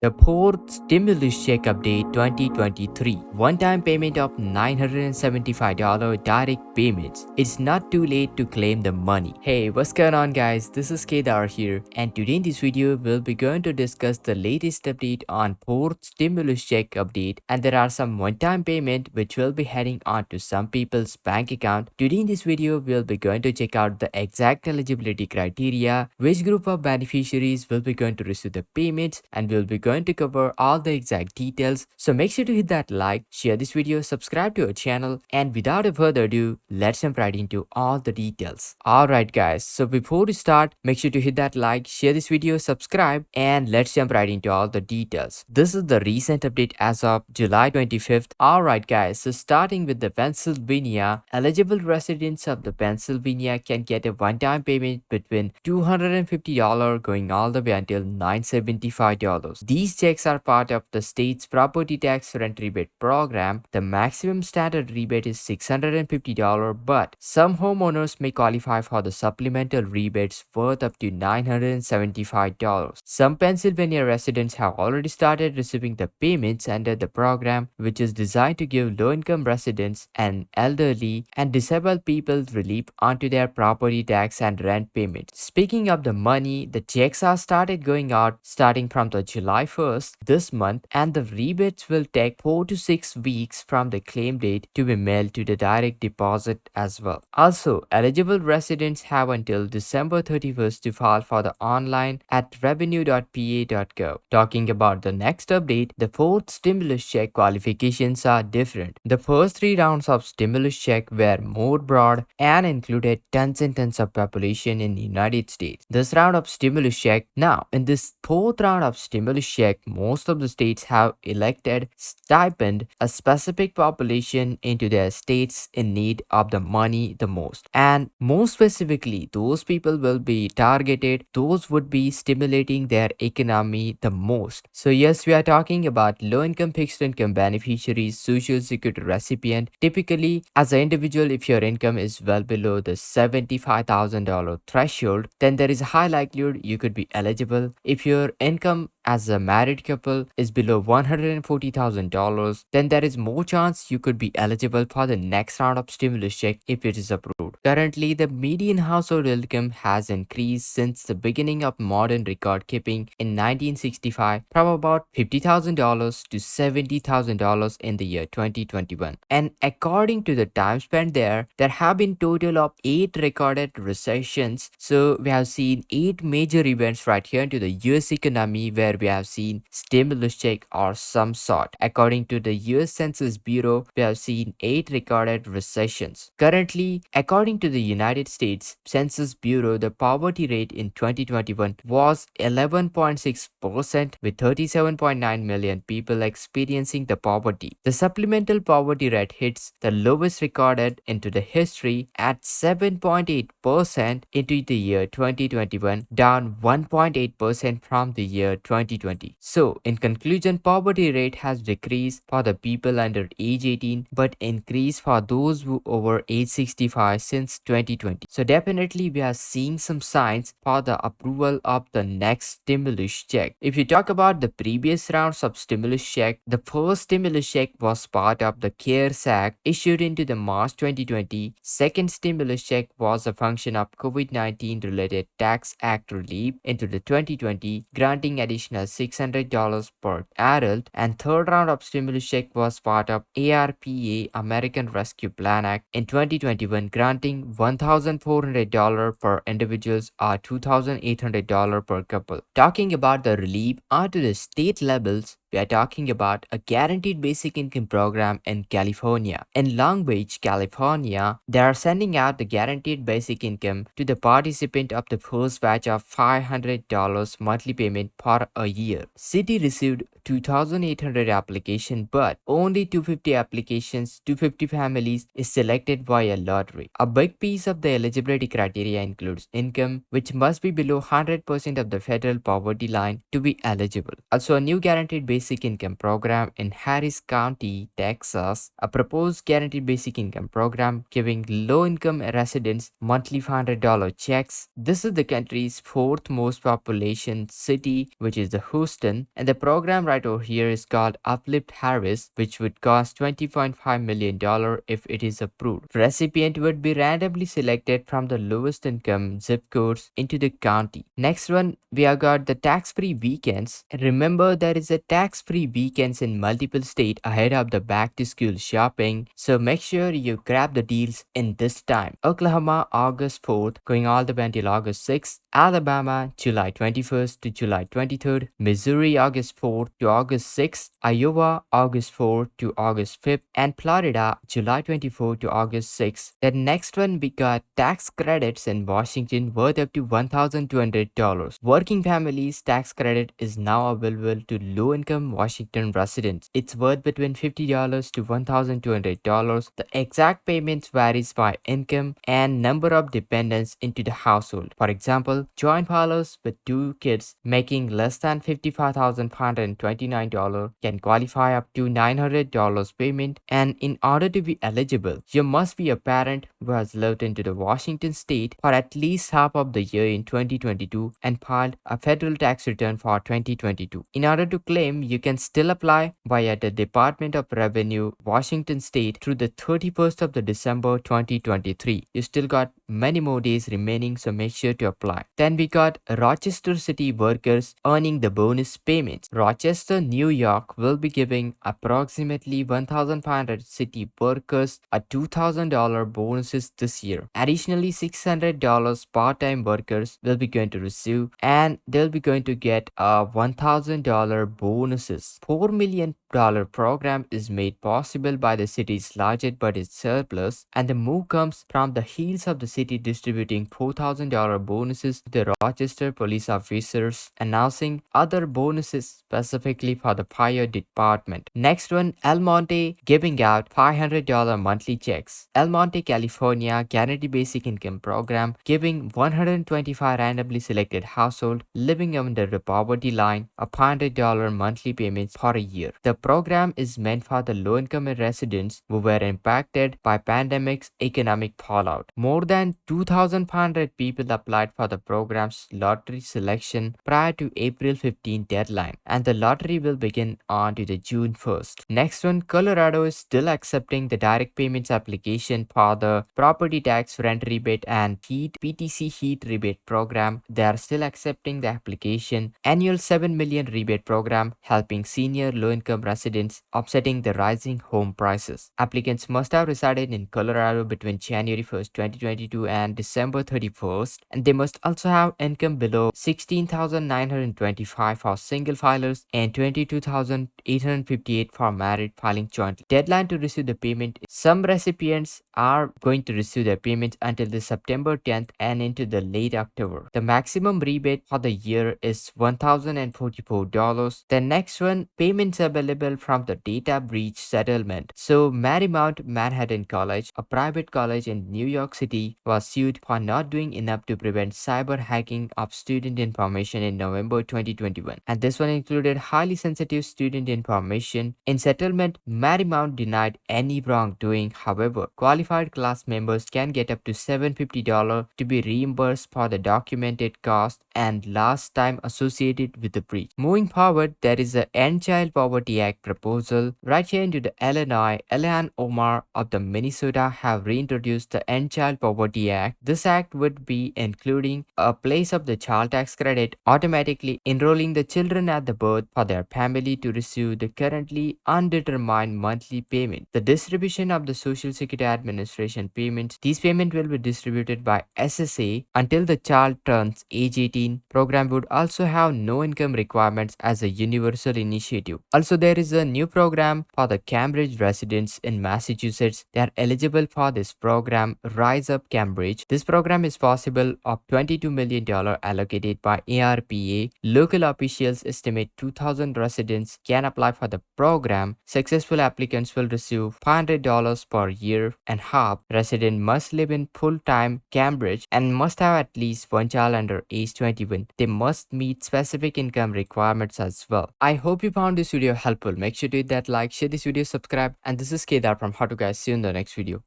The fourth stimulus check update 2023. One-time payment of $975 direct payments. It's not too late to claim the money. Hey, what's going on guys? This is Kedar here, and today in this video we'll be going to discuss the latest update on fourth stimulus check update, and there are some one-time payment which will be heading on to some people's bank account. Today in this video we'll be going to check out the exact eligibility criteria, which group of beneficiaries will be going to receive the payments, and we'll be going to cover all the exact details. So make sure to hit that like, share this video, subscribe to our channel, and without a further ado, let's jump right into all the details. Alright guys, so before we start, make sure to hit that like, share this video, subscribe, and let's jump right into all the details. This is the recent update as of July 25th. Alright guys, so starting with the Pennsylvania, eligible residents of the Pennsylvania can get a one-time payment between $250 going all the way until $975. These checks are part of the state's property tax rent rebate program. The maximum standard rebate is $650, but some homeowners may qualify for the supplemental rebates worth up to $975. Some Pennsylvania residents have already started receiving the payments under the program, which is designed to give low-income residents and elderly and disabled people relief onto their property tax and rent payments. Speaking of the money, the checks are started going out starting from the July 1st this month, and the rebates will take 4 to 6 weeks from the claim date to be mailed to the direct deposit as well. Also, eligible residents have until December 31st to file for the online at revenue.pa.gov. Talking about the next update, the fourth stimulus check qualifications are different. The first three rounds of stimulus check were more broad and included tons and tons of population in the United States. This round of stimulus check, now in this fourth round of stimulus check, most of the states have elected stipend a specific population into their states in need of the money the most, and more specifically those people will be targeted, those would be stimulating their economy the most. So yes, we are talking about low income fixed income beneficiaries, social security recipient. Typically as an individual, if your income is well below the $75,000 threshold, then there is a high likelihood you could be eligible. If your income as a married couple is below $140,000, then there is more chance you could be eligible for the next round of stimulus check if it is approved. Currently, the median household income has increased since the beginning of modern record keeping in 1965 from about $50,000 to $70,000 in the year 2021. And according to the time spent there have been total of 8 recorded recessions. So we have seen 8 major events right here into the US economy where we have seen stimulus check or some sort. According to the US Census Bureau, we have seen 8 recorded recessions. Currently, according to the United States Census Bureau, the poverty rate in 2021 was 11.6% with 37.9 million people experiencing the poverty. The supplemental poverty rate hits the lowest recorded into the history at 7.8% into the year 2021, down 1.8% from the year 2020. So, in conclusion, poverty rate has decreased for the people under age 18 but increased for those who over age 65 since 2020. So, definitely we are seeing some signs for the approval of the next stimulus check. If you talk about the previous rounds of stimulus check, the first stimulus check was part of the CARES Act issued into the March 2020. Second stimulus check was a function of COVID-19 related tax act relief into the 2020, granting additional $600 per adult, and third round of stimulus check was part of ARPA American Rescue Plan Act in 2021, granting $1,400 per individuals or $2,800 per couple. Talking about the relief onto the state levels, we are talking about a guaranteed basic income program in California. In Long Beach, California, they are sending out the guaranteed basic income to the participant of the first batch of $500 monthly payment for a year. City received 2,800 applications, but only 250 families is selected via lottery. A big piece of the eligibility criteria includes income, which must be below 100% of the federal poverty line to be eligible. Also, a new guaranteed basic Basic Income Program in Harris County, Texas, a proposed guaranteed basic income program giving low-income residents monthly $500 checks. This is the country's fourth most population city, which is the Houston, and the program right over here is called Uplift Harris, which would cost $20.5 million if it is approved. Recipient would be randomly selected from the lowest income zip codes into the county. Next one, we have got the tax-free weekends. Remember, there is a tax-free weekends in multiple states ahead of the back-to-school shopping, so make sure you grab the deals in this time. Oklahoma, August 4th, going all the way until August 6th. Alabama, July 21st to July 23rd. Missouri, August 4th to August 6th. Iowa, August 4th to August 5th. And Florida, July 24th to August 6th. The next one, we got tax credits in Washington worth up to $1,200. Working families tax credit is now available to low-income Washington residents. It's worth between $50 to $1,200. The exact payments varies by income and number of dependents into the household. For example, joint fathers with 2 kids making less than $55,529 can qualify up to $900 payment, and in order to be eligible, you must be a parent who has lived into the Washington state for at least half of the year in 2022 and filed a federal tax return for 2022. In order to claim, you can still apply via the Department of Revenue, Washington State through the 31st of the December 2023. You still got many more days remaining, so make sure to apply. Then we got Rochester City workers earning the bonus payments. Rochester, New York will be giving approximately 1,500 city workers a $2,000 bonuses this year. Additionally, $600 part-time workers will be going to receive, and they'll be going to get a $1,000 bonuses. $4 million program is made possible by the city's largest budget surplus, and the move comes from the heels of the city distributing $4,000 bonuses to the Rochester police officers, announcing other bonuses specifically for the fire department. Next one, El Monte giving out $500 monthly checks. El Monte, California guaranteed basic income program giving 125 randomly selected households living under the poverty line a $500 monthly payments for a year. The program is meant for the low-income residents who were impacted by pandemic's economic fallout. More than 2,500 people applied for the program's lottery selection prior to April 15 deadline, and the lottery will begin on to the June 1st. Next one, Colorado is still accepting the direct payments application for the property tax, rent rebate, and PTC heat rebate program. They are still accepting the application. Annual $7 million rebate program helping senior low-income residents offsetting the rising home prices. Applicants must have resided in Colorado between January 1st, 2022 and December 31st, and they must also have income below $16,925 for single filers and $22,858 for married filing jointly. Deadline to receive the payment. Some recipients are going to receive their payments until the September 10th and into the late October. The maximum rebate for the year is $1,044. The next one, payments available from the data breach settlement. So Marymount Manhattan College, a private college in New York City, was sued for not doing enough to prevent cyber hacking of student information in November 2021. And this one included highly sensitive student information. In settlement, Marymount denied any wrongdoing. However, qualified class members can get up to $750 to be reimbursed for the documented cost and last time associated with the breach. Moving forward, there is a End Child Poverty Act proposal. Right here into the Illinois, Ilhan Omar of the Minnesota have reintroduced the End Child Poverty Act. This act would be including a place of the child tax credit, automatically enrolling the children at the birth for their family to receive the currently undetermined monthly payment. The distribution of the Social Security Administration payments. These payments will be distributed by SSA until the child turns age 18. Program would also have no income requirements as a universal initiative. Also, there is a new program for the Cambridge residents in Massachusetts. They are eligible for this program, Rise Up Cambridge. This program is possible of $22 million allocated by ARPA. Local officials estimate 2,000 residents can apply for the program. Successful applicants will receive $500 per year, and half resident must live in full-time Cambridge and must have at least one child under age 21. They must meet specific income requirements as well. I hope you found this video helpful. Make sure to hit that like, share this video, subscribe, and this is Kedar from How to Guys. See you in the next video.